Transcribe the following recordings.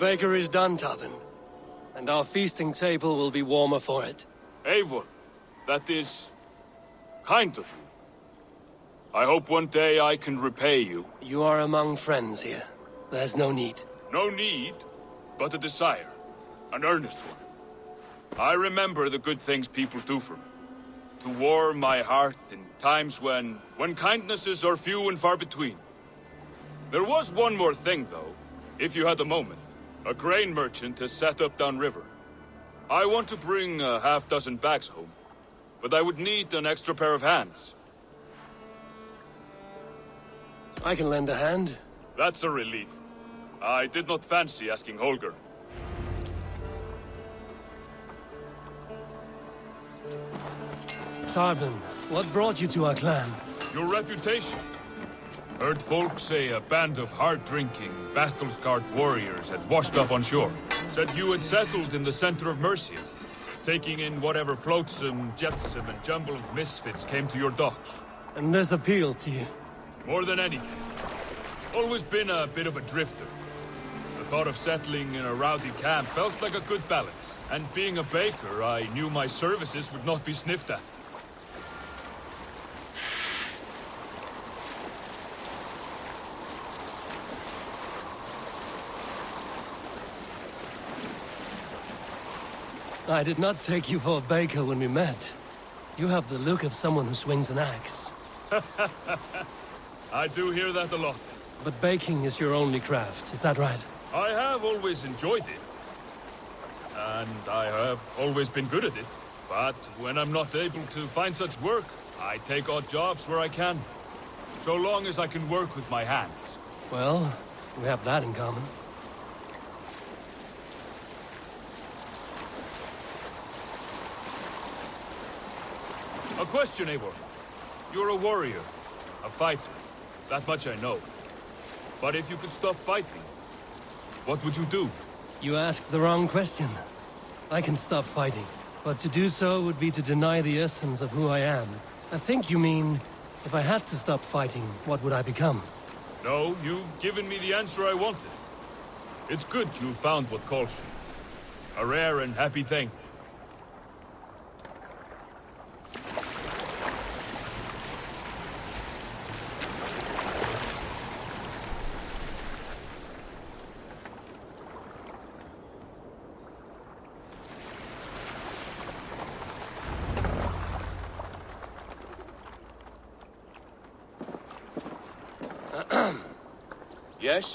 baker is done, Tavin. And our feasting table will be warmer for it. Eivor, that is kind of you. I hope one day I can repay you. You are among friends here. There's no need. No need, but a desire. An earnest one. I remember the good things people do for me. To warm my heart in times when kindnesses are few and far between. There was one more thing, though, if you had a moment. A grain merchant has set up downriver. I want to bring a half-dozen bags home, but I would need an extra pair of hands. I can lend a hand. That's a relief. I did not fancy asking Holger. Tarbin, what brought you to our clan? Your reputation. Heard folks say a band of hard-drinking, battle-scarred warriors had washed up on shore. Said you had settled in the center of Mercia, taking in whatever flotsam, jetsam, and jumble of misfits came to your docks. And this appealed to you? More than anything. Always been a bit of a drifter. The thought of settling in a rowdy camp felt like a good balance. And being a baker, I knew my services would not be sniffed at. I did not take you for a baker when we met. You have the look of someone who swings an axe. I do hear that a lot. But baking is your only craft, is that right? I have always enjoyed it. And I have always been good at it. But when I'm not able to find such work, I take odd jobs where I can. So long as I can work with my hands. Well, we have that in common. A question, Eivor. You're a warrior, a fighter. That much I know. But if you could stop fighting, what would you do? You asked the wrong question. I can stop fighting, but to do so would be to deny the essence of who I am. I think you mean, if I had to stop fighting, what would I become? No, you've given me the answer I wanted. It's good you found what calls you. A rare and happy thing.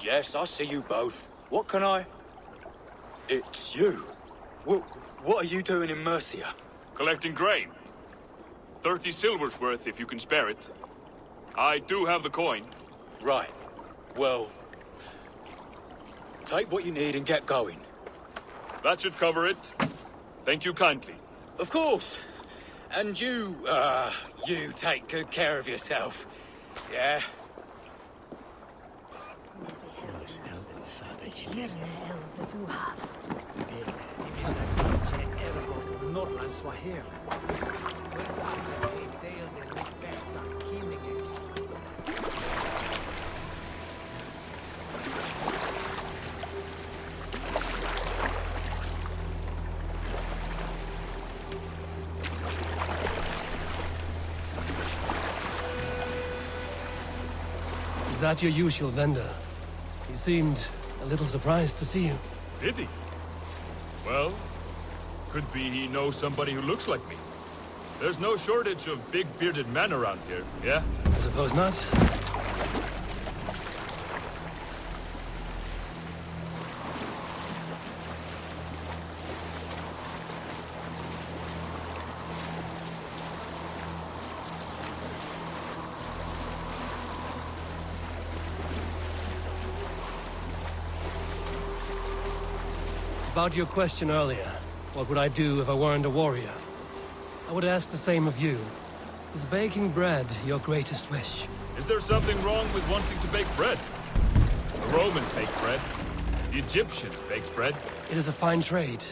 Yes, I see you both. What can I... It's you. What are you doing in Mercia? Collecting grain. 30 silver's worth if you can spare it. I do have the coin. Right. Well... take what you need and get going. That should cover it. Thank you kindly. Of course. And you take good care of yourself. Yeah? Is that your usual vendor? He seemed a little surprised to see you. Did he? Well, could be he knows somebody who looks like me. There's no shortage of big bearded men around here, yeah? I suppose not. About your question earlier, what would I do if I weren't a warrior? I would ask the same of you. Is baking bread your greatest wish? Is there something wrong with wanting to bake bread? The Romans baked bread. The Egyptians baked bread. It is a fine trade,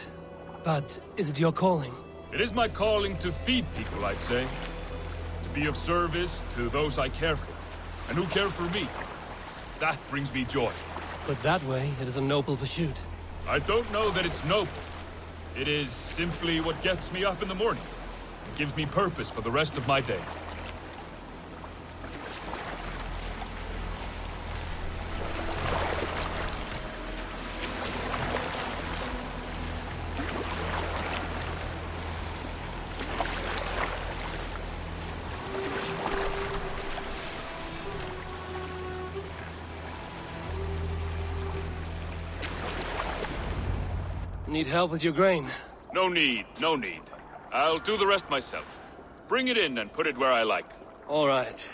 but is it your calling? It is my calling to feed people, I'd say. To be of service to those I care for, and who care for me. That brings me joy. But that way, it is a noble pursuit. I don't know that it's noble. It is simply what gets me up in the morning. It gives me purpose for the rest of my day. Need help with your grain? No need, no need. I'll do the rest myself. Bring it in and put it where I like. All right.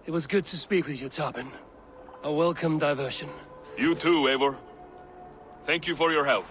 It was good to speak with you, Tobin. A welcome diversion. You too, Eivor. Thank you for your help.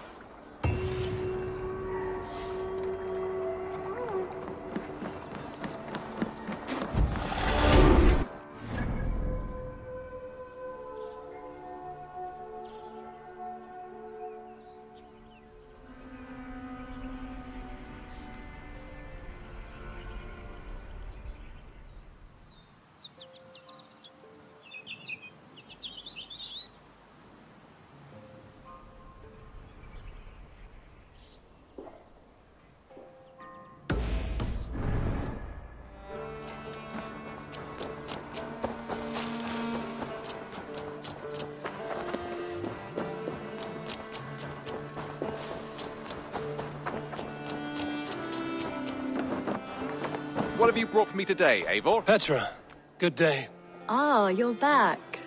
What have you brought for me today, Eivor? Petra, good day. Ah, you're back.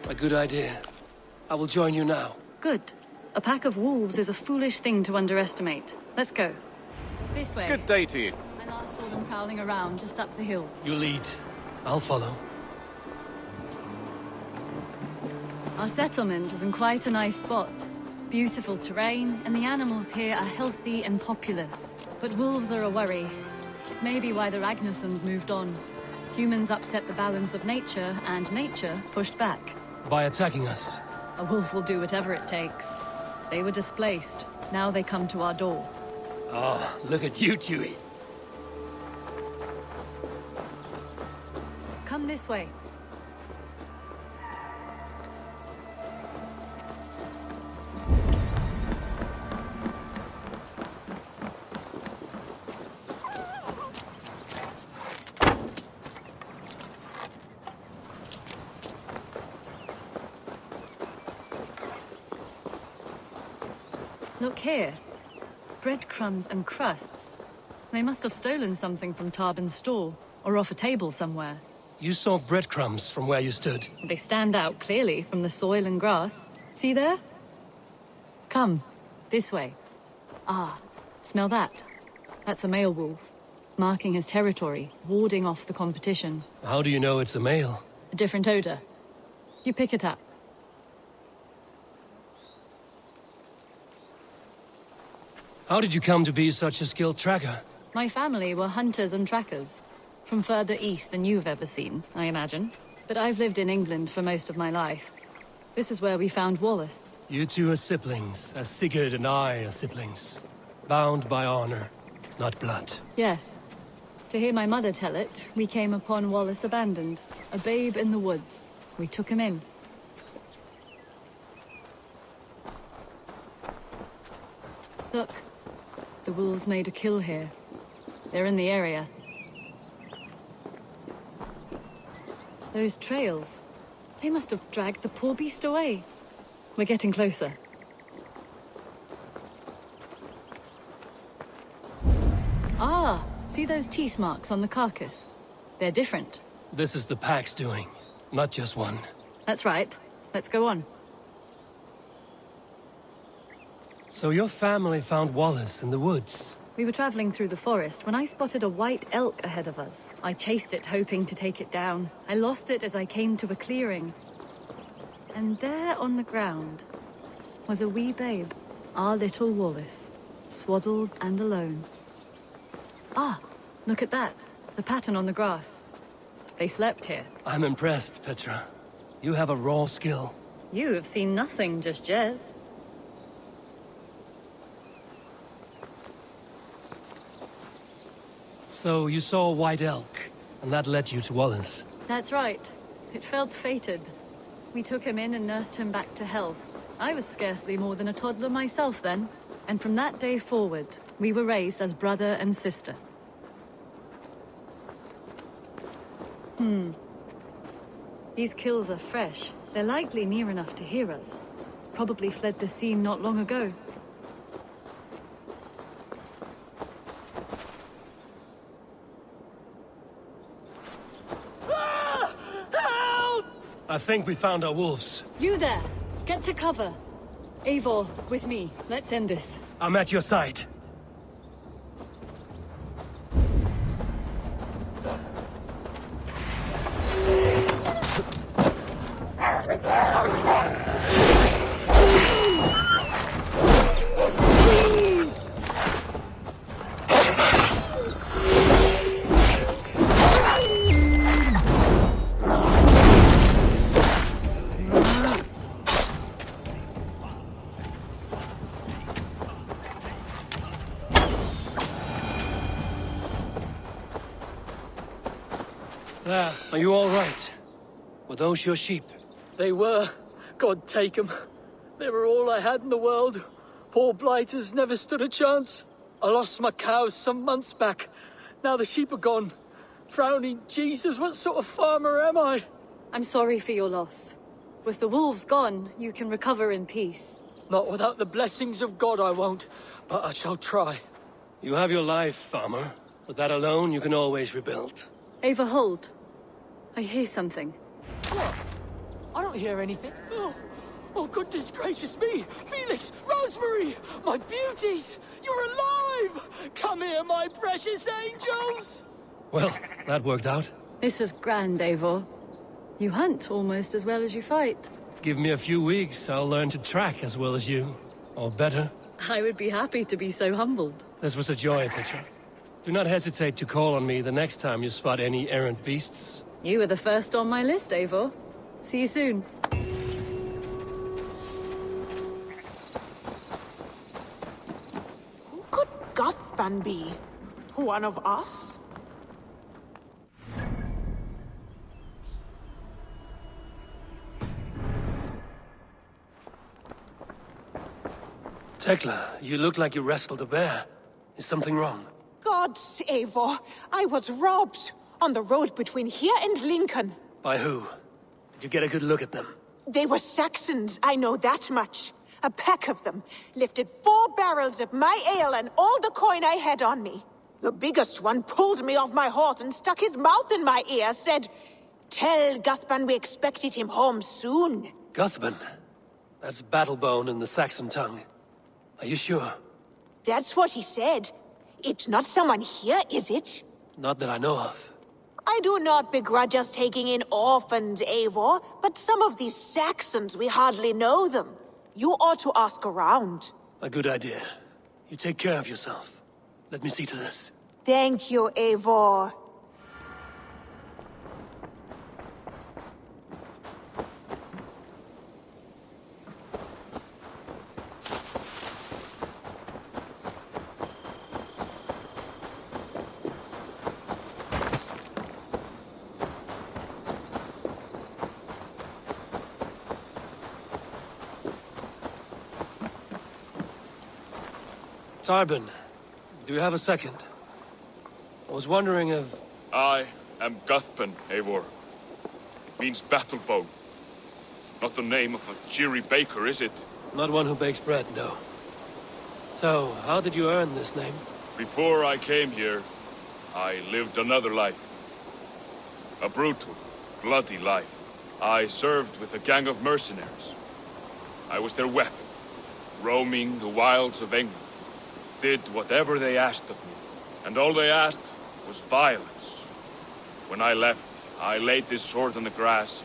A good idea. I will join you now. Good. A pack of wolves is a foolish thing to underestimate. Let's go. This way. Good day to you. I last saw them prowling around just up the hill. You lead. I'll follow. Our settlement is in quite a nice spot. Beautiful terrain, and the animals here are healthy and populous. But wolves are a worry. Maybe why the Ragnarsons moved on. Humans upset the balance of nature, and nature pushed back. By attacking us. A wolf will do whatever it takes. They were displaced. Now they come to our door. Oh, look at you, Chewie. Come this way. Look here. Breadcrumbs and crusts. They must have stolen something from Tarbin's store, or off a table somewhere. You saw breadcrumbs from where you stood. They stand out clearly from the soil and grass. See there? Come, this way. Ah, smell that? That's a male wolf, marking his territory, warding off the competition. How do you know it's a male? A different odor. You pick it up. How did you come to be such a skilled tracker? My family were hunters and trackers. From further east than you've ever seen, I imagine. But I've lived in England for most of my life. This is where we found Wallace. You two are siblings, as Sigurd and I are siblings. Bound by honor, not blood. Yes. To hear my mother tell it, we came upon Wallace abandoned. A babe in the woods. We took him in. Look. The wolves made a kill here. They're in the area. Those trails. They must have dragged the poor beast away. We're getting closer. Ah, see those teeth marks on the carcass? They're different. This is the pack's doing, not just one. That's right. Let's go on. So your family found Wallace in the woods? We were traveling through the forest when I spotted a white elk ahead of us. I chased it, hoping to take it down. I lost it as I came to a clearing. And there on the ground was a wee babe, our little Wallace, swaddled and alone. Ah, look at that. The pattern on the grass. They slept here. I'm impressed, Petra. You have a raw skill. You have seen nothing just yet. So you saw a white elk, and that led you to Wallace. That's right. It felt fated. We took him in and nursed him back to health. I was scarcely more than a toddler myself then. And from that day forward, we were raised as brother and sister. These kills are fresh. They're likely near enough to hear us. Probably fled the scene not long ago. I think we found our wolves. You there! Get to cover! Eivor, with me. Let's end this. I'm at your side. There, are you all right? Were those your sheep? They were. God take them. They were all I had in the world. Poor blighters never stood a chance. I lost my cows some months back. Now the sheep are gone. Frowning Jesus, what sort of farmer am I? I'm sorry for your loss. With the wolves gone, you can recover in peace. Not without the blessings of God I won't, but I shall try. You have your life, farmer. With that alone, you can always rebuild. Eivor, hold. I hear something. What? I don't hear anything. Oh, goodness gracious me! Felix, Rosemary, my beauties! You're alive! Come here, my precious angels! Well, that worked out. This is grand, Eivor. You hunt almost as well as you fight. Give me a few weeks, I'll learn to track as well as you. Or better. I would be happy to be so humbled. This was a joy, Pitcher. Do not hesitate to call on me the next time you spot any errant beasts. You were the first on my list, Eivor. See you soon. Who could Guthban be? One of us? Tekla, you look like you wrestled a bear. Is something wrong? Gods, Eivor, I was robbed on the road between here and Lincoln. By who? Did you get a good look at them? They were Saxons, I know that much. A pack of them lifted 4 barrels of my ale and all the coin I had on me. The biggest one pulled me off my horse and stuck his mouth in my ear, said, "Tell Guthban we expected him home soon." Guthban? That's Battlebone in the Saxon tongue. Are you sure? That's what he said. It's not someone here, is it? Not that I know of. I do not begrudge us taking in orphans, Eivor, but some of these Saxons, we hardly know them. You ought to ask around. A good idea. You take care of yourself. Let me see to this. Thank you, Eivor. Tarbin, do you have a second? I was wondering if... I am Guthban, Eivor. It means battlebone. Not the name of a cheery baker, is it? Not one who bakes bread, no. So, how did you earn this name? Before I came here, I lived another life. A brutal, bloody life. I served with a gang of mercenaries. I was their weapon, roaming the wilds of England. Did whatever they asked of me, and all they asked was violence. When I left, I laid this sword on the grass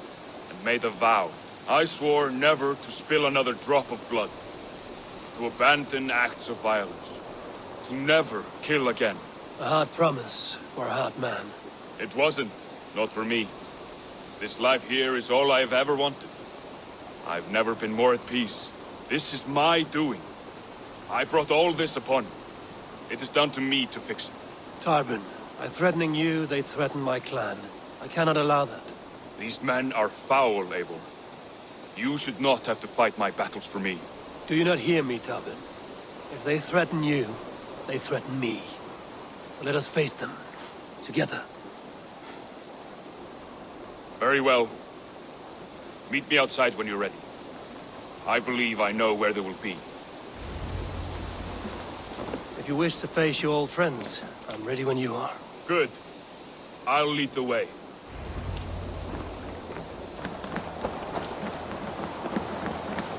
and made a vow. I swore never to spill another drop of blood, to abandon acts of violence, to never kill again. A hard promise for a hard man. It wasn't, not for me. This life here is all I've ever wanted. I've never been more at peace. This is my doing. I brought all this upon you. It is down to me to fix it. Tarbin, by threatening you, they threaten my clan. I cannot allow that. These men are foul, Eivor. You should not have to fight my battles for me. Do you not hear me, Tobin? If they threaten you, they threaten me. So let us face them. Together. Very well. Meet me outside when you're ready. I believe I know where they will be. If you wish to face your old friends, I'm ready when you are. Good. I'll lead the way.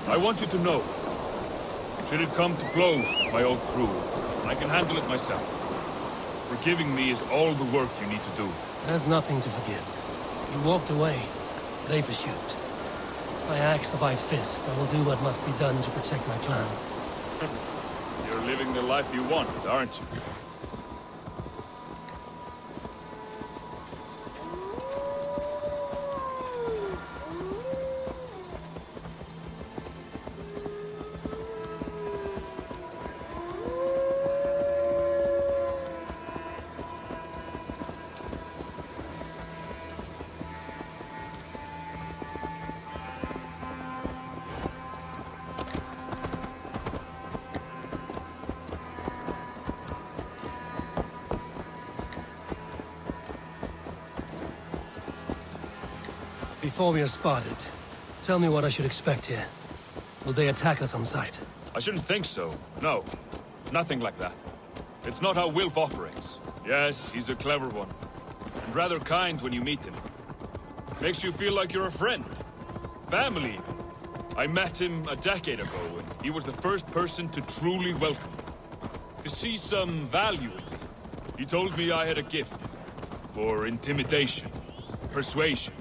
I want you to know, should it come to blows with my old crew, I can handle it myself. Forgiving me is all the work you need to do. There's nothing to forgive. You walked away. They pursued. By axe or by fist, I will do what must be done to protect my clan. You're living the life you want, aren't you? Before we are spotted, tell me what I should expect here. Will they attack us on sight? I shouldn't think so. No. Nothing like that. It's not how Wilf operates. Yes, he's a clever one. And rather kind when you meet him. Makes you feel like you're a friend. Family, even. I met him a decade ago, and he was the first person to truly welcome me. To see some value in me. He told me I had a gift. For intimidation. Persuasion.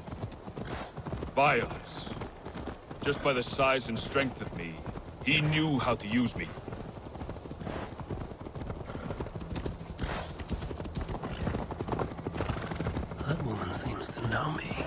Violence. Just by the size and strength of me, he knew how to use me. That woman seems to know me.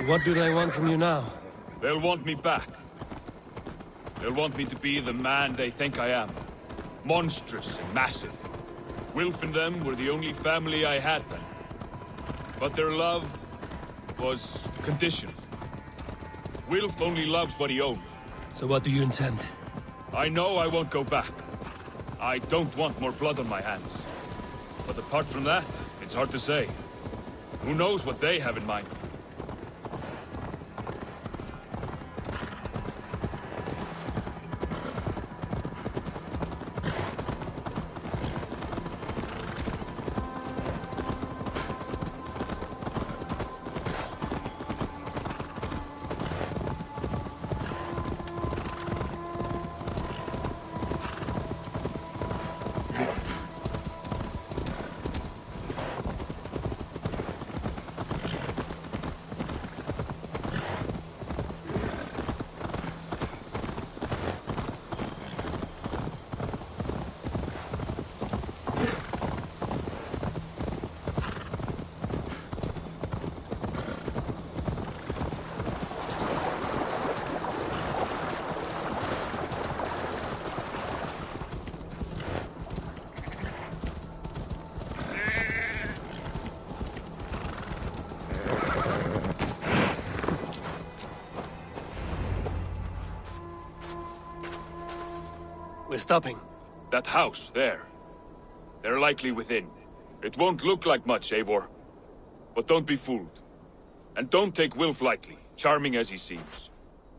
What do they want from you now? They'll want me back. They'll want me to be the man they think I am. Monstrous and massive. Wilf and them were the only family I had then. But their love was conditional. Wilf only loves what he owns. So what do you intend? I know I won't go back. I don't want more blood on my hands. But apart from that, it's hard to say. Who knows what they have in mind? We're stopping. That house, there. They're likely within. It won't look like much, Eivor. But don't be fooled. And don't take Wilf lightly, charming as he seems.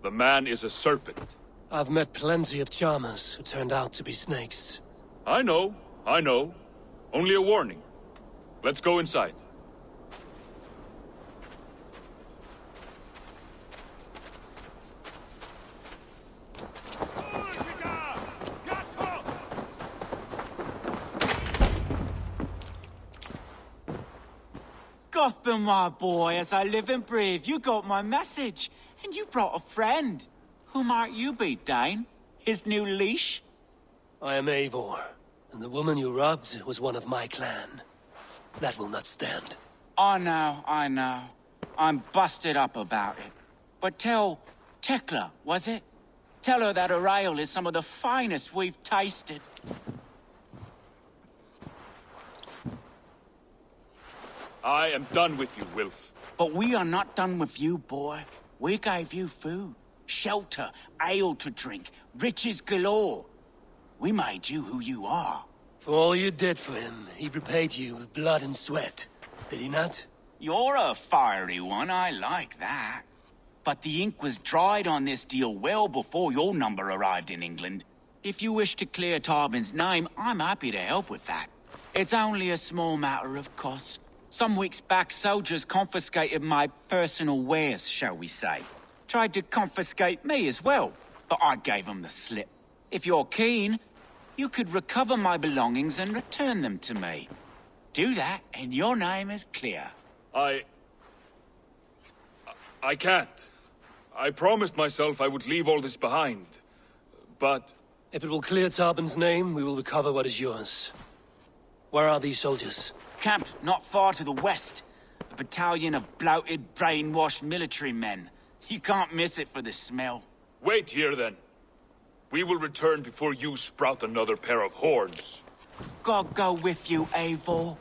The man is a serpent. I've met plenty of charmers who turned out to be snakes. I know. Only a warning. Let's go inside. Gotham, my boy, as I live and breathe, you got my message. And you brought a friend. Who might you be, Dane? His new leash? I am Eivor, and the woman you robbed was one of my clan. That will not stand. I know. I'm busted up about it. But tell Tekla, was it? Tell her that her ale is some of the finest we've tasted. I am done with you, Wilf. But we are not done with you, boy. We gave you food, shelter, ale to drink, riches galore. We made you who you are. For all you did for him, he repaid you with blood and sweat. Did he not? You're a fiery one, I like that. But the ink was dried on this deal well before your number arrived in England. If you wish to clear Tarbin's name, I'm happy to help with that. It's only a small matter of cost. Some weeks back, soldiers confiscated my personal wares, shall we say. Tried to confiscate me as well, but I gave them the slip. If you're keen, you could recover my belongings and return them to me. Do that, and your name is clear. I can't. I promised myself I would leave all this behind. But... If it will clear Tarbin's name, we will recover what is yours. Where are these soldiers? Camped not far to the west. A battalion of bloated, brainwashed military men. You can't miss it for the smell. Wait here, then. We will return before you sprout another pair of horns. God go with you, Eivor.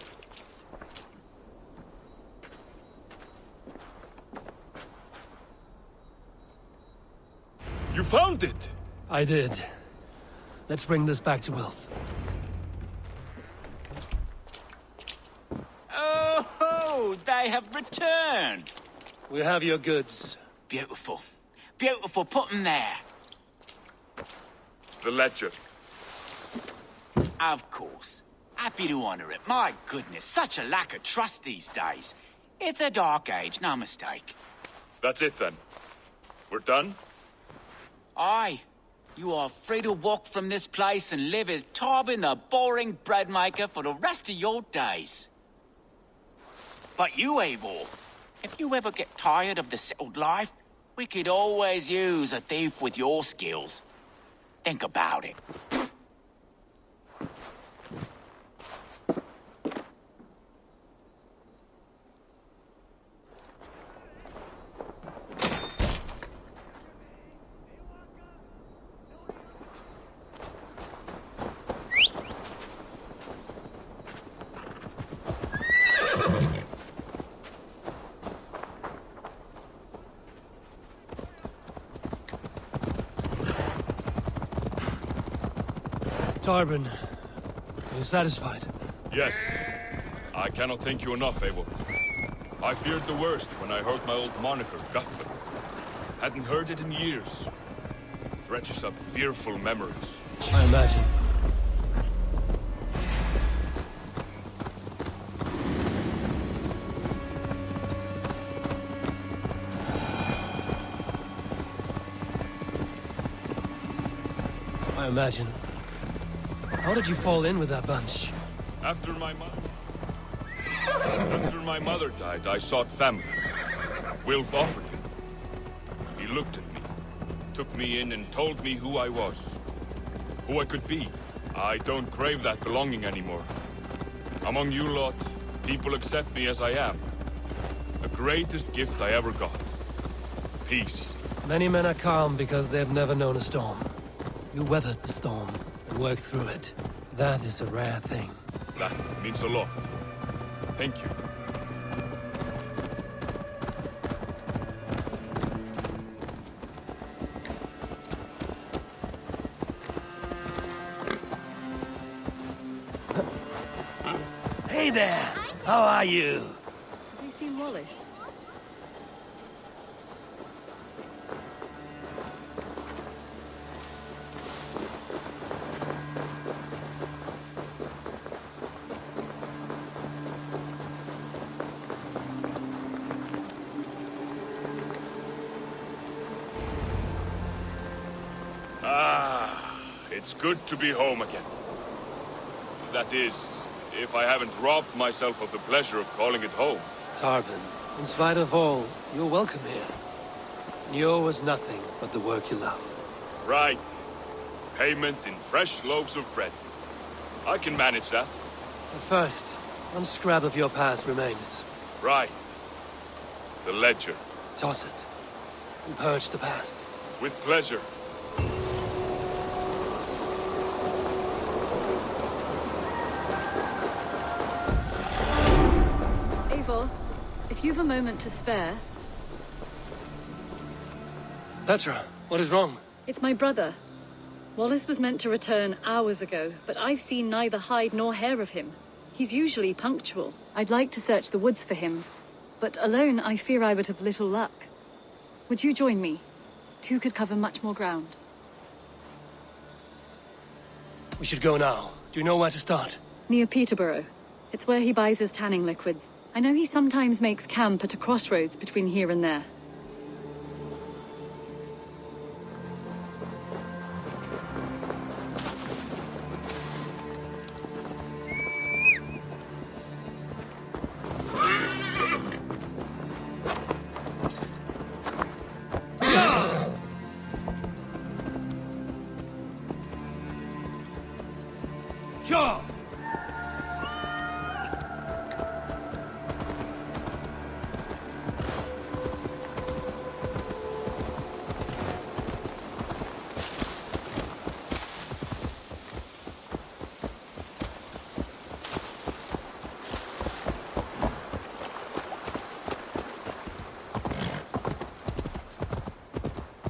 You found it! I did. Let's bring this back to Wilf. Oh, they have returned. We have your goods. Beautiful. Beautiful, put them there. The ledger. Of course. Happy to honor it. My goodness, such a lack of trust these days. It's a dark age, no mistake. That's it, then. We're done? Aye. You are free to walk from this place and live as Tarbin the boring bread maker for the rest of your days. But you, Eivor, if you ever get tired of the settled life, we could always use a thief with your skills. Think about it. Tarbin, are you satisfied? Yes. I cannot thank you enough, Eivor. I feared the worst when I heard my old moniker, Guthman. Hadn't heard it in years. Dredges up fearful memories. I imagine. I imagine. How did you fall in with that bunch? After my mother died, I sought family. Wilf offered it. He looked at me, took me in and told me who I was. Who I could be. I don't crave that belonging anymore. Among you lot, people accept me as I am. The greatest gift I ever got. Peace. Many men are calm because they've never known a storm. You weathered the storm and worked through it. That is a rare thing. That means a lot. Thank you. Hey there! How are you? Have you seen Wallace? It's good to be home again. That is, if I haven't robbed myself of the pleasure of calling it home. Tarvin, in spite of all, you're welcome here. And you owe us nothing but the work you love. Right. Payment in fresh loaves of bread. I can manage that. But first, one scrap of your past remains. Right. The ledger. Toss it, and purge the past. With pleasure. Eivor, if you've a moment to spare... Petra, what is wrong? It's my brother. Wallace was meant to return hours ago, but I've seen neither hide nor hair of him. He's usually punctual. I'd like to search the woods for him, but alone I fear I would have little luck. Would you join me? Two could cover much more ground. We should go now. Do you know where to start? Near Peterborough. It's where he buys his tanning liquids. I know he sometimes makes camp at a crossroads between here and there. Sure!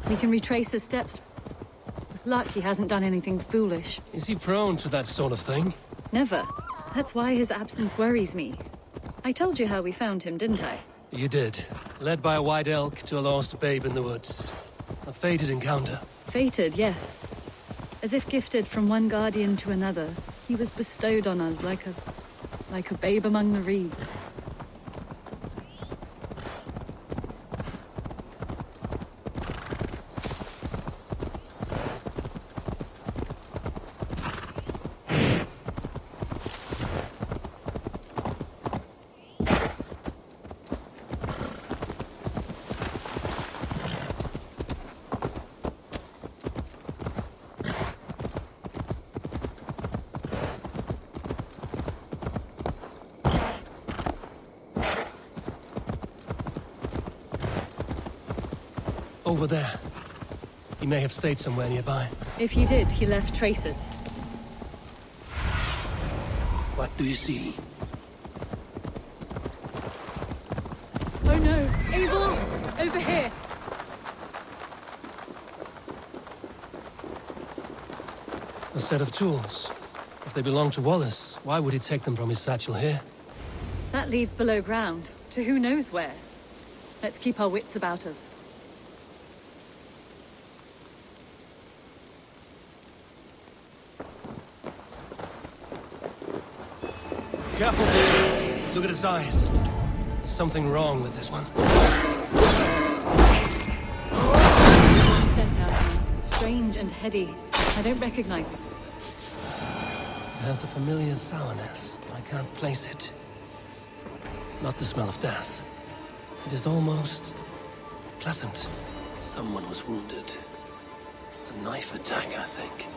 We can retrace his steps. With luck, he hasn't done anything foolish. Is he prone to that sort of thing? Never. That's why his absence worries me. I told you how we found him, didn't I? You did. Led by a white elk to a lost babe in the woods. A fated encounter. Fated, yes. As if gifted from one guardian to another, he was bestowed on us like a babe among the reeds. Over there. He may have stayed somewhere nearby. If he did, he left traces. What do you see? Oh no! Eivor! Over here! A set of tools. If they belong to Wallace, why would he take them from his satchel here? That leads below ground, to who knows where. Let's keep our wits about us. Careful, Peter. Look at his eyes. There's something wrong with this one. Scent out here. Strange and heady. I don't recognize it. It has a familiar sourness, but I can't place it. Not the smell of death. It is almost pleasant. Someone was wounded. A knife attack, I think.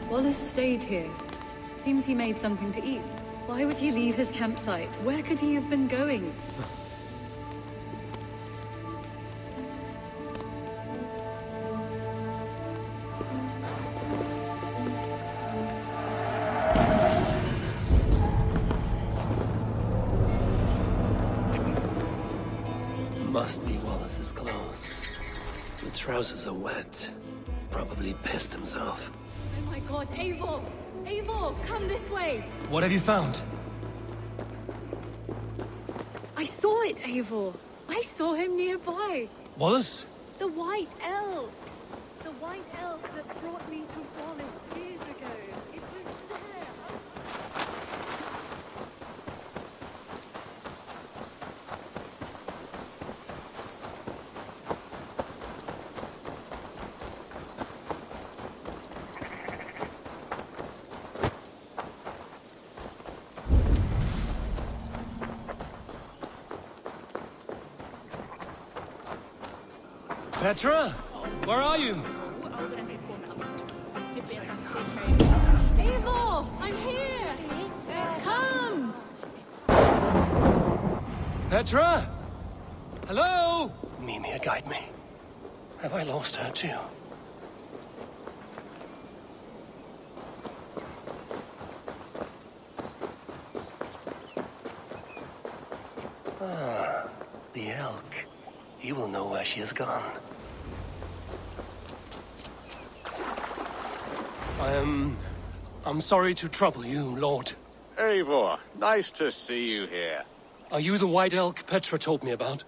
Wallace stayed here. Seems he made something to eat. Why would he leave his campsite? Where could he have been going? Must be Wallace's clothes. The trousers are wet. Probably pissed himself. Oh my god, Eivor! Eivor, come this way! What have you found? I saw it, Eivor! I saw him nearby! Wallace? The white elk! The white elk that brought me to Wallace years ago. It was there! Petra? Where are you? Eivor! I'm here! Come! Petra? Hello? Mimir, guide me. Have I lost her too? Ah, the elk. He will know where she has gone. I'm sorry to trouble you, Lord. Eivor, nice to see you here. Are you the white elk Petra told me about?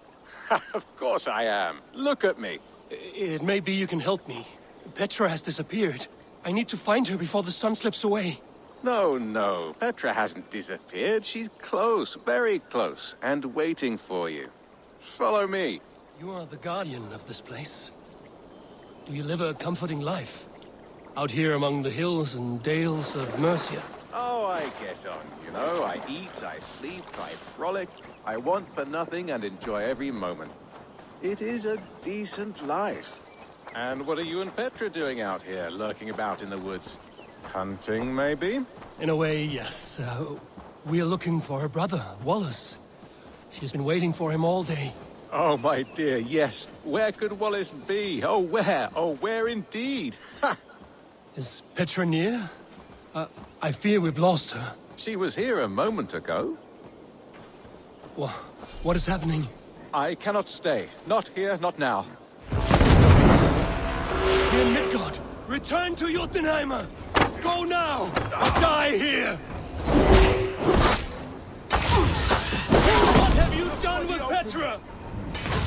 Of course I am. Look at me. It may be you can help me. Petra has disappeared. I need to find her before the sun slips away. No. Petra hasn't disappeared. She's close, very close, and waiting for you. Follow me. You are the guardian of this place. Do you live a comforting life? Out here among the hills and dales of Mercia? Oh, I get on, you know. I eat, I sleep, I frolic. I want for nothing and enjoy every moment. It is a decent life. And what are you and Petra doing out here, lurking about in the woods? Hunting, maybe? In a way, yes. We are looking for her brother, Wallace. She's been waiting for him all day. Oh, my dear, yes. Where could Wallace be? Oh, where? Oh, where indeed? Ha! Is Petra near? I fear we've lost her. She was here a moment ago. What is happening? I cannot stay. Not here, not now. Dear Midgard, return to Jotunheimer! Go now, or die here! What have you done with Petra?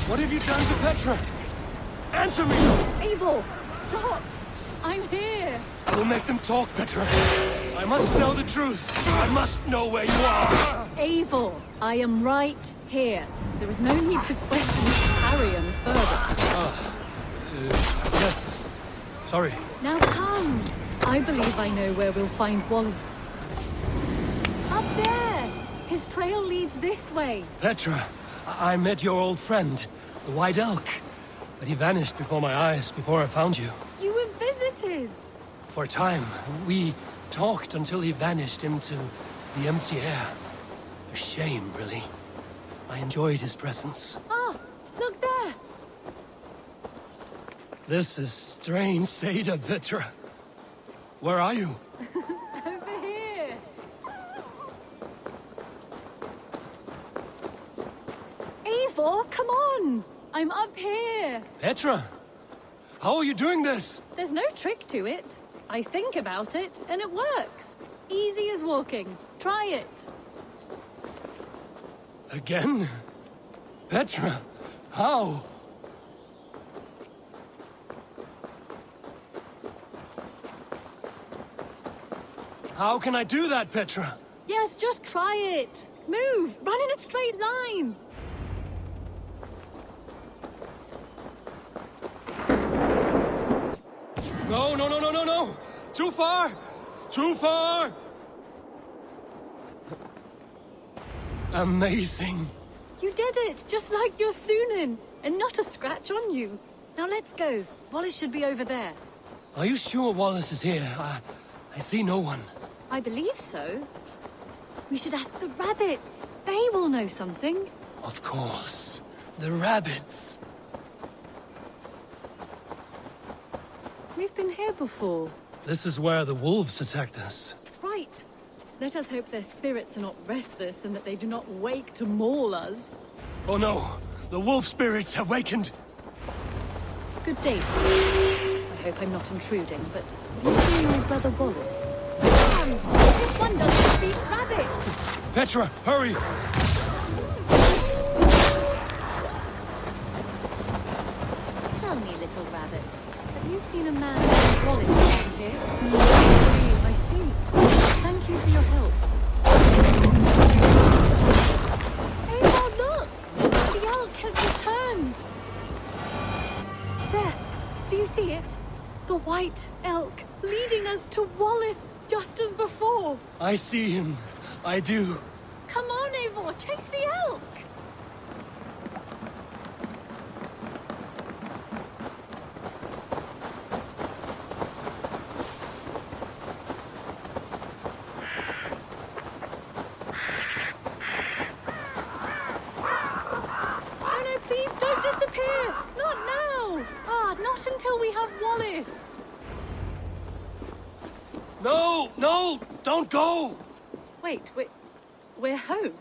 What have you done to Petra? Answer me! Eivor, stop! I'm here! I will make them talk, Petra. I must know the truth. I must know where you are. Eivor, I am right here. There is no need to question Carrion further. Yes. Sorry. Now come! I believe I know where we'll find Wallace. Up there! His trail leads this way. Petra, I met your old friend, the White Elk. But he vanished before my eyes, before I found you. You were visited! For a time, we talked until he vanished into the empty air. A shame, really. I enjoyed his presence. Ah! Look there! This is strange, Seda, Petra. Where are you? Over here! Eivor, come on! I'm up here! Petra! How are you doing this? There's no trick to it. I think about it, and it works. Easy as walking. Try it. Again? Petra, how? How can I do that, Petra? Yes, just try it. Move! Run in a straight line! No! Too far! Too far! Amazing. You did it, just like your Sunan, and not a scratch on you. Now let's go. Wallace should be over there. Are you sure Wallace is here? I see no one. I believe so. We should ask the rabbits. They will know something. Of course. The rabbits. We've been here before. This is where the wolves attacked us. Right. Let us hope their spirits are not restless and that they do not wake to maul us. Oh no! The wolf spirits have wakened! Good day, sir. I hope I'm not intruding, but have you seen my brother Wallace? This one doesn't speak rabbit! Petra, hurry! Tell me, little rabbit, have you seen a man named Wallace around here? I see. Thank you for your help. Eivor, look! The elk has returned! There! Do you see it? The white elk leading us to Wallace, just as before. I see him. I do. Come on, Eivor, chase the elk! No, no! Don't go! Wait, we're home.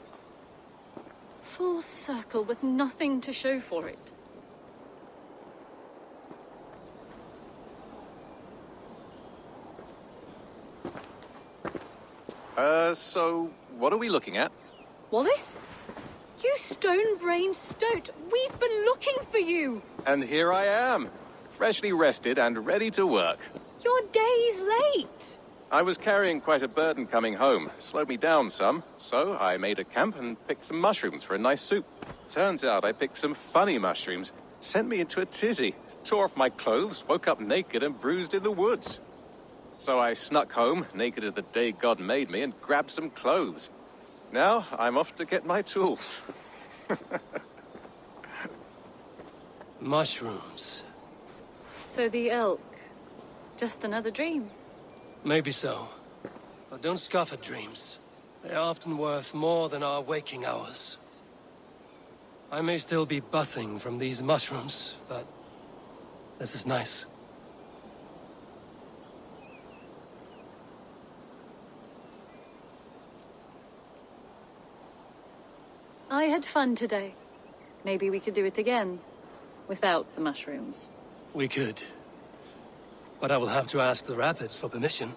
Full circle with nothing to show for it. So what are we looking at? Wallace? You stone-brained stoat! We've been looking for you! And here I am, freshly rested and ready to work. You're days late! I was carrying quite a burden coming home. Slowed me down some, so I made a camp and picked some mushrooms for a nice soup. Turns out I picked some funny mushrooms. Sent me into a tizzy. Tore off my clothes, woke up naked and bruised in the woods. So I snuck home, naked as the day God made me, and grabbed some clothes. Now I'm off to get my tools. Mushrooms. So the elk. Just another dream. Maybe so. But don't scoff at dreams. They are often worth more than our waking hours. I may still be buzzing from these mushrooms, but this is nice. I had fun today. Maybe we could do it again. Without the mushrooms. We could. But I will have to ask the rapids for permission.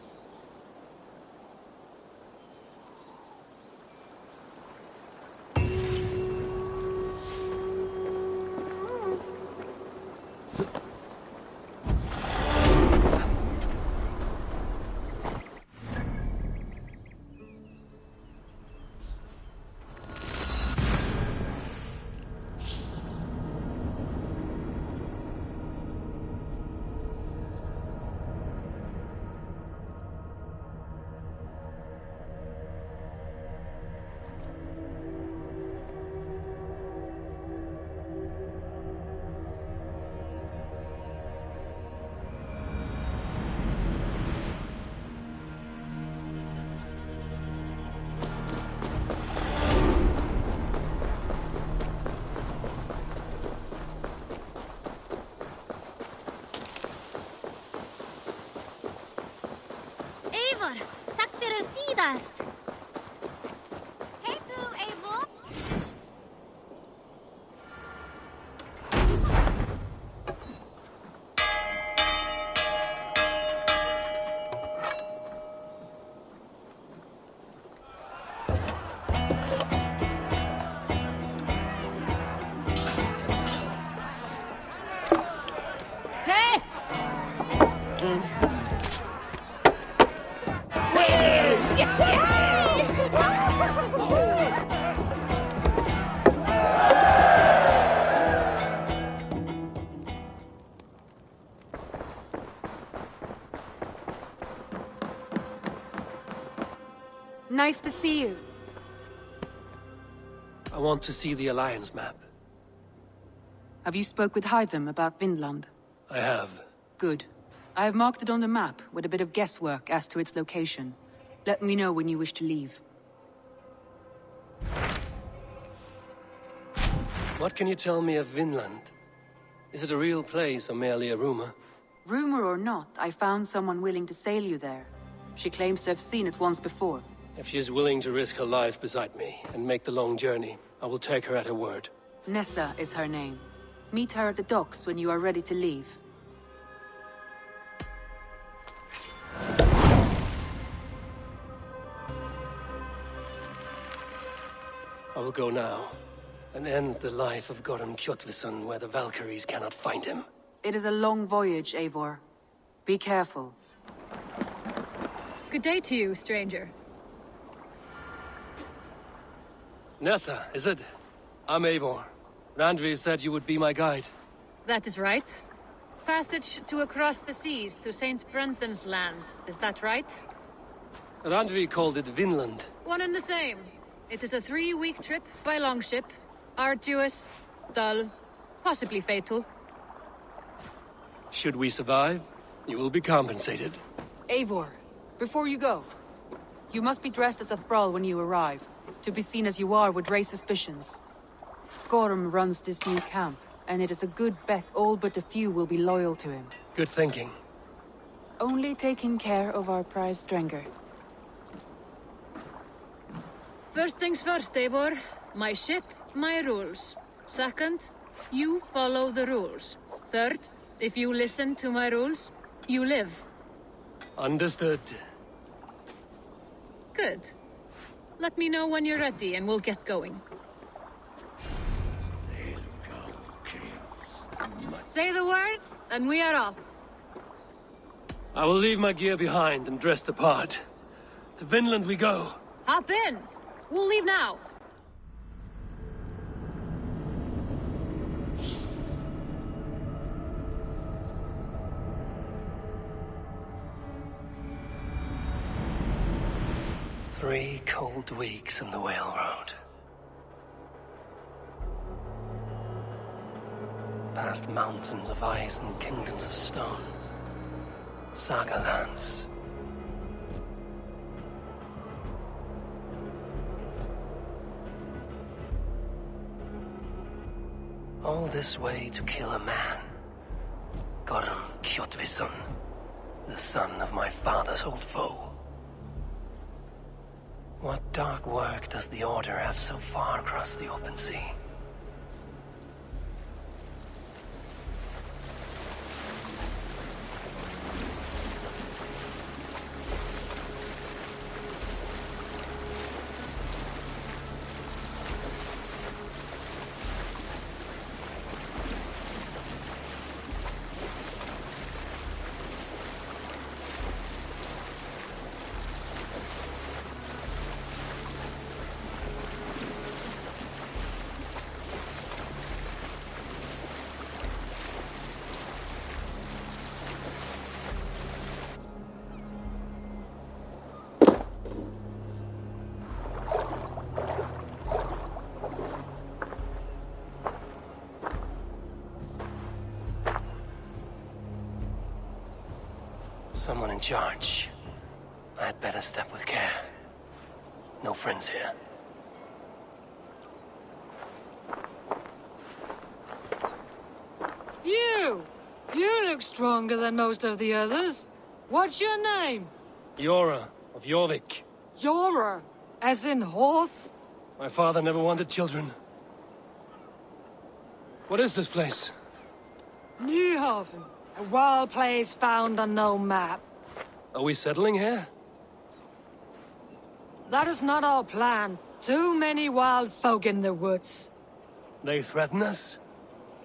Tack för er sidast! Hej du, Eivor! Hej! Nice to see you. I want to see the Alliance map. Have you spoke with Hytham about Vinland? I have. Good. I have marked it on the map with a bit of guesswork as to its location. Let me know when you wish to leave. What can you tell me of Vinland? Is it a real place or merely a rumor? Rumor or not, I found someone willing to sail you there. She claims to have seen it once before. If she is willing to risk her life beside me and make the long journey, I will take her at her word. Nessa is her name. Meet her at the docks when you are ready to leave. I will go now, and end the life of Goran Kjotveson where the Valkyries cannot find him. It is a long voyage, Eivor. Be careful. Good day to you, stranger. Nessa, is it? I'm Eivor. Randvi said you would be my guide. That is right. Passage to across the seas to St. Brenton's land. Is that right? Randvi called it Vinland. One and the same. It is a 3-week trip by longship. Arduous, dull, possibly fatal. Should we survive, you will be compensated. Eivor, before you go, you must be dressed as a thrall when you arrive. To be seen as you are would raise suspicions. Gorm runs this new camp, and it is a good bet all but a few will be loyal to him. Good thinking. Only taking care of our prize Strenger. First things first, Eivor. My ship, my rules. Second, you follow the rules. Third, if you listen to my rules, you live. Understood. Good. Let me know when you're ready and we'll get going. Say the word, and we are off. I will leave my gear behind and dress the part. To Vinland we go. Hop in. We'll leave now. Three cold weeks on the Whale Road. Past mountains of ice and kingdoms of stone. Saga lands. All this way to kill a man. Gorm Kjotvisson, the son of my father's old foe. What dark work does the Order have so far across the open sea? Someone in charge. I had better step with care. No friends here. You! You look stronger than most of the others. What's your name? Yora of Jorvik. Yora, as in horse? My father never wanted children. What is this place? Newhaven, a wild place found on no map. Are we settling here? That is not our plan. Too many wild folk in the woods. They threaten us?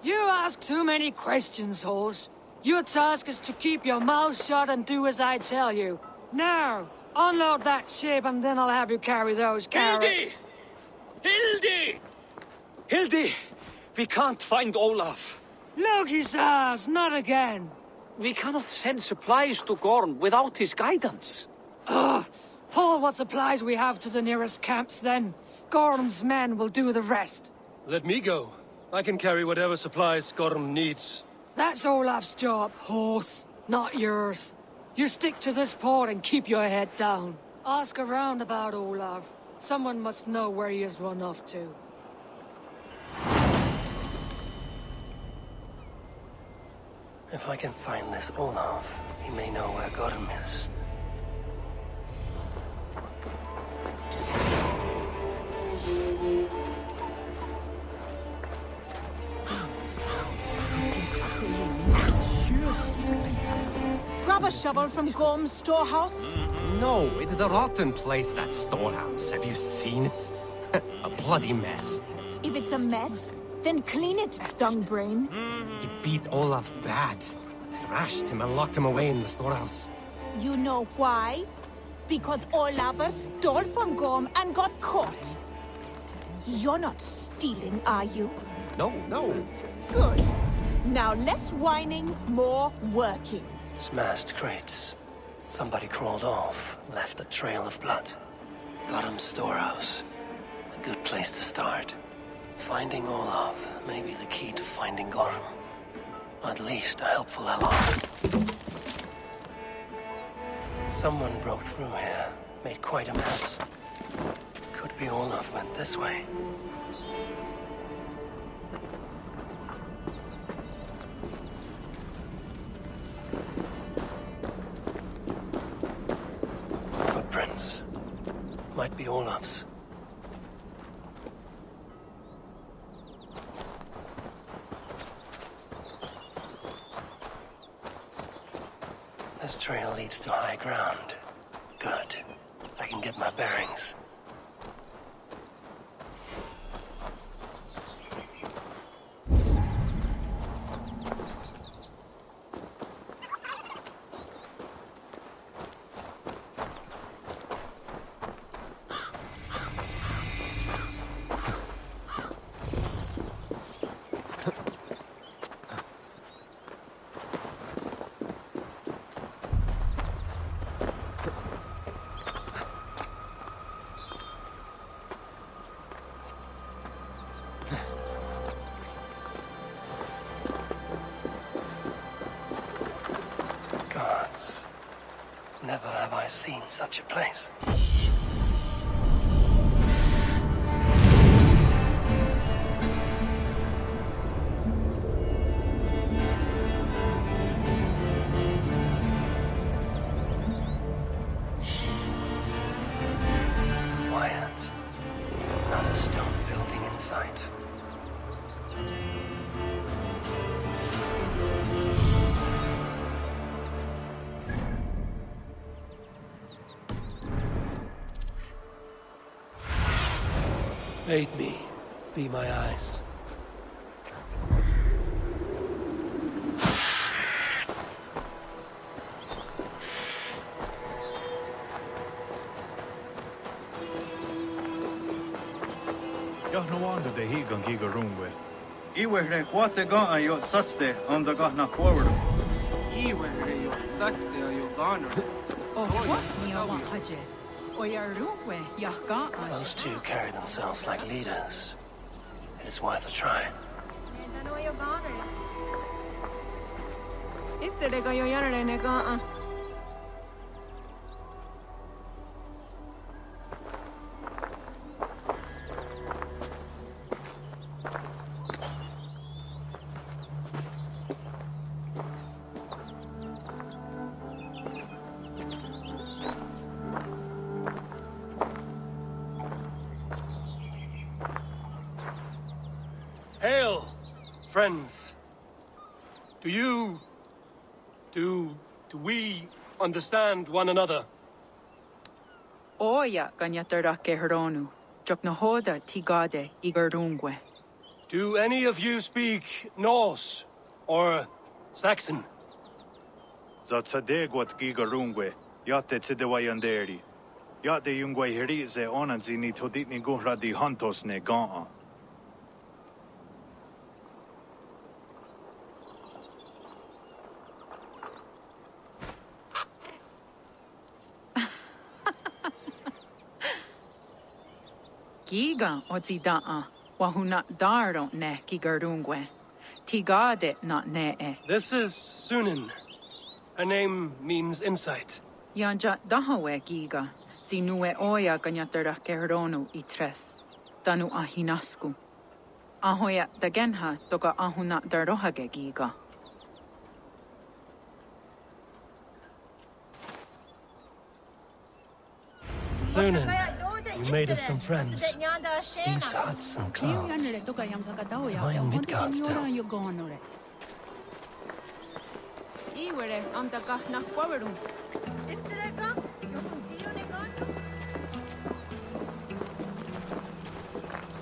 You ask too many questions, horse. Your task is to keep your mouth shut and do as I tell you. Now, unload that ship and then I'll have you carry those carrots. Hildy! Hildy! We can't find Olaf. Look, his ass, not again. We cannot send supplies to Gorm without his guidance. Ugh! Haul what supplies we have to the nearest camps, then. Gorm's men will do the rest. Let me go. I can carry whatever supplies Gorm needs. That's Olaf's job, horse, not yours. You stick to this port and keep your head down. Ask around about Olaf. Someone must know where he has run off to. If I can find this Olaf, he may know where Gorm is. Grab a shovel from Gorm's storehouse. No, it is a rotten place, that storehouse. Have you seen it? A bloody mess. If it's a mess, then clean it, dungbrain. He beat Olaf bad. Thrashed him and locked him away in the storehouse. You know why? Because Olafur stole from Gorm and got caught. You're not stealing, are you? No, no. Good. Now less whining, more working. Smashed crates. Somebody crawled off, left a trail of blood. Gorm's storehouse. A good place to start. Finding Olaf may be the key to finding Gorm. At least a helpful ally. Someone broke through here, made quite a mess. Could be Olaf went this way. Footprints. Might be Olaf's. This trail leads to high ground. Good. I can get my bearings. Gods. Never have I seen such a place. Quiet. Not a stone building in sight. Aid me. Be my eyes. No wonder they higan giga roomwe. Iwehre kwate ga yo satste on the gahna forward. Iwehre yo satste yo garner. Oh, what niya wa haje? Oyaruwe yahga. Those two carry themselves like leaders. It is worth a try. Istere ga yo yarare ne ga. Hail, friends. Do we understand one another? Oya ganyatara ke heronu. Joknahoda tigade igarungwe. Do any of you speak Norse or Saxon? Zatsadegwat giga roomwe. Yate tsidewayanderi. Yate yungwe herize onanzini toditni guhra di hantos ne ga'a. Giga ozida'a. Wahuna daro ne kigarungwe. Tigade not ne. This is Sunan. Her name means insight. Yanja dahawe giga. Zinue oya ganyatara kehronu itres. Danu ahinasku. Ahoya dagenha toga ahuna darohage giga. Sunan, you made us some friends. These huts and clouds. Behind Midgard still. Iwere amdaga nakwarum.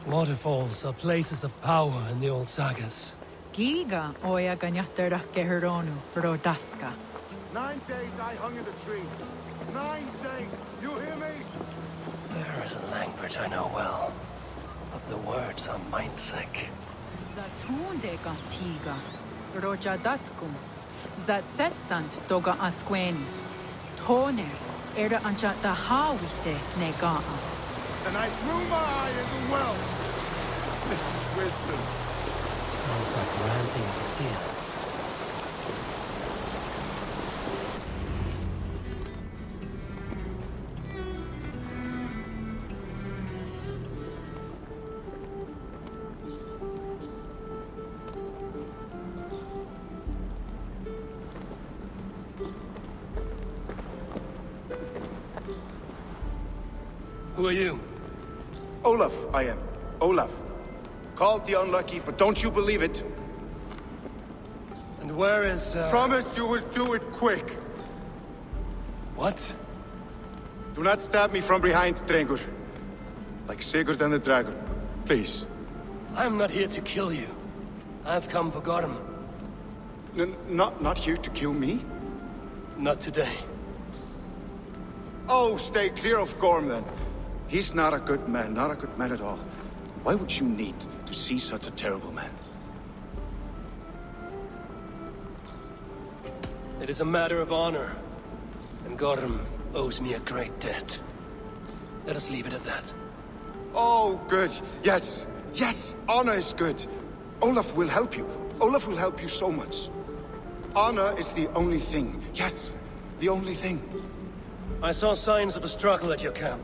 Waterfalls are places of power in the old sagas. Giga oya ganyatara kehronu rodaska. 9 days I hung in the tree. 9 days. You hear me? There is a language I know well, but the words are mind-sick. Zatunde gantiga. Rojadatkum. Zatsetsant doga asqueni. Toner. Era anchata hawite negaa. And I threw my eye in the well. This is wisdom. Sounds like ranting of a seal. Who are you? Olaf, I am. Olaf. Called the unlucky, but don't you believe it? And where is, Promise you will do it quick. What? Do not stab me from behind, Drengur. Like Sigurd and the dragon. Please. I'm not here to kill you. I've come for Gorm. Not here to kill me? Not today. Oh, stay clear of Gorm, then. He's not a good man, not a good man at all. Why would you need to see such a terrible man? It is a matter of honor. And Gorm owes me a great debt. Let us leave it at that. Oh, good. Yes. Yes, honor is good. Olaf will help you. Olaf will help you so much. Honor is the only thing. Yes, the only thing. I saw signs of a struggle at your camp.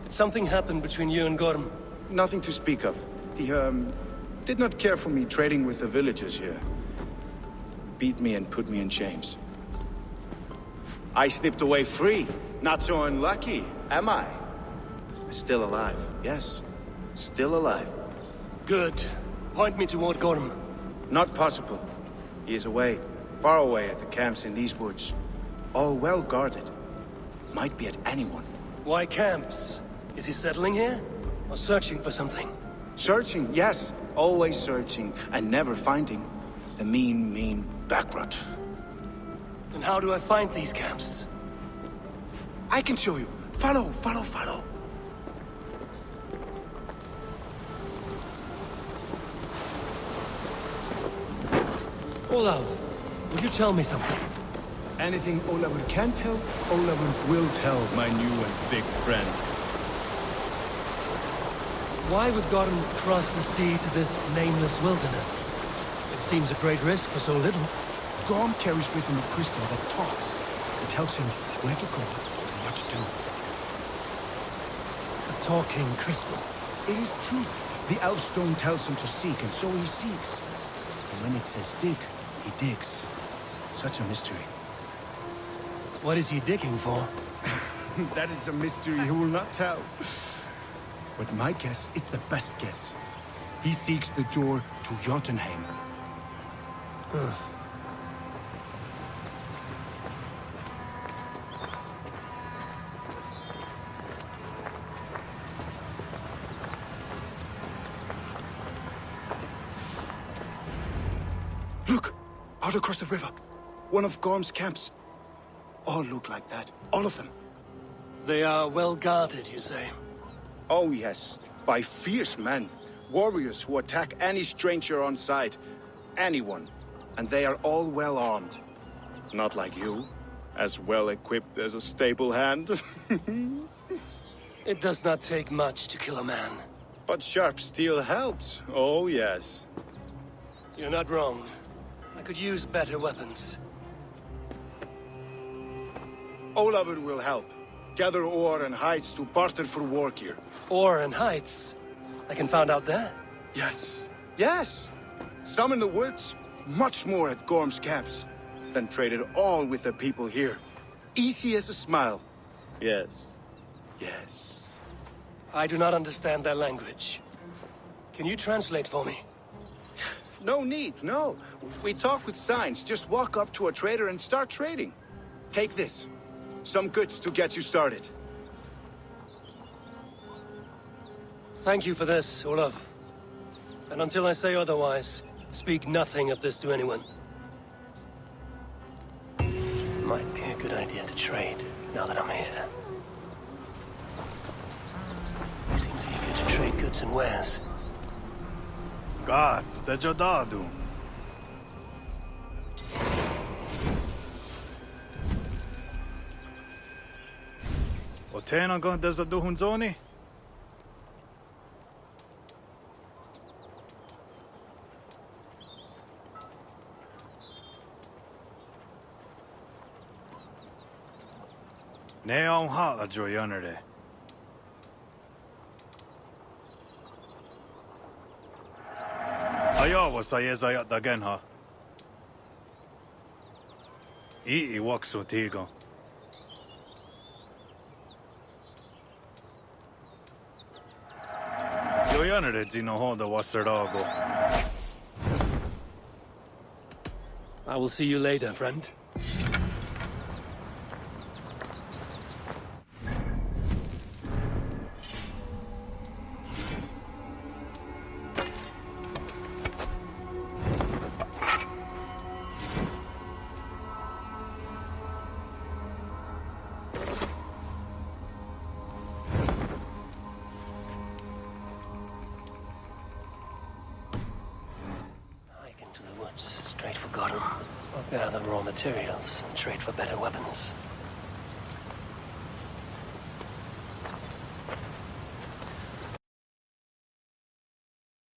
Did something happen between you and Gorm? Nothing to speak of. He, did not care for me trading with the villagers here. Beat me and put me in chains. I slipped away free. Not so unlucky, am I? Still alive, yes. Still alive. Good. Point me toward Gorm. Not possible. He is away. Far away at the camps in these woods. All well guarded. Might be at anyone. Why camps? Is he settling here? Or searching for something? Searching, yes. Always searching, and never finding. The mean backrot. And how do I find these camps? I can show you. Follow. Olav, will you tell me something? Anything Olavur can tell, Olavur will tell, my new and big friend. Why would Gorm cross the sea to this nameless wilderness? It seems a great risk for so little. Gorm carries with him a crystal that talks. It tells him where to go and what to do. A talking crystal. It is true. The elf stone tells him to seek, and so he seeks. And when it says dig, he digs. Such a mystery. What is he digging for? That is a mystery he will not tell. But my guess is the best guess. He seeks the door to Jotunheim. Look! Out across the river. One of Gorm's camps. All look like that. All of them. They are well guarded, you say? Oh, yes. By fierce men. Warriors who attack any stranger on sight. Anyone. And they are all well armed. Not like you. As well equipped as a stable hand. It does not take much to kill a man. But sharp steel helps. Oh, yes. You're not wrong. I could use better weapons. Olavur will help. Gather ore and hides to barter for war gear. Ore and hides? I can find out there? Yes. Yes! Some in the woods, much more at Gorm's camps. Then traded all with the people here. Easy as a smile. Yes. Yes. I do not understand their language. Can you translate for me? No need, no. We talk with signs. Just walk up to a trader and start trading. Take this. Some goods to get you started. Thank you for this, Olaf. And until I say otherwise, speak nothing of this to anyone. Might be a good idea to trade, now that I'm here. He seems eager to trade goods and wares. God, the Jodadu. Otena go da Zaduhunzoni? Ne on ha a joyanere. Ayawa sayezayat dagenha. Ii waksu tigo. Joyanere zino honda wasarago. I will see you later, friend. or gather raw materials and trade for better weapons.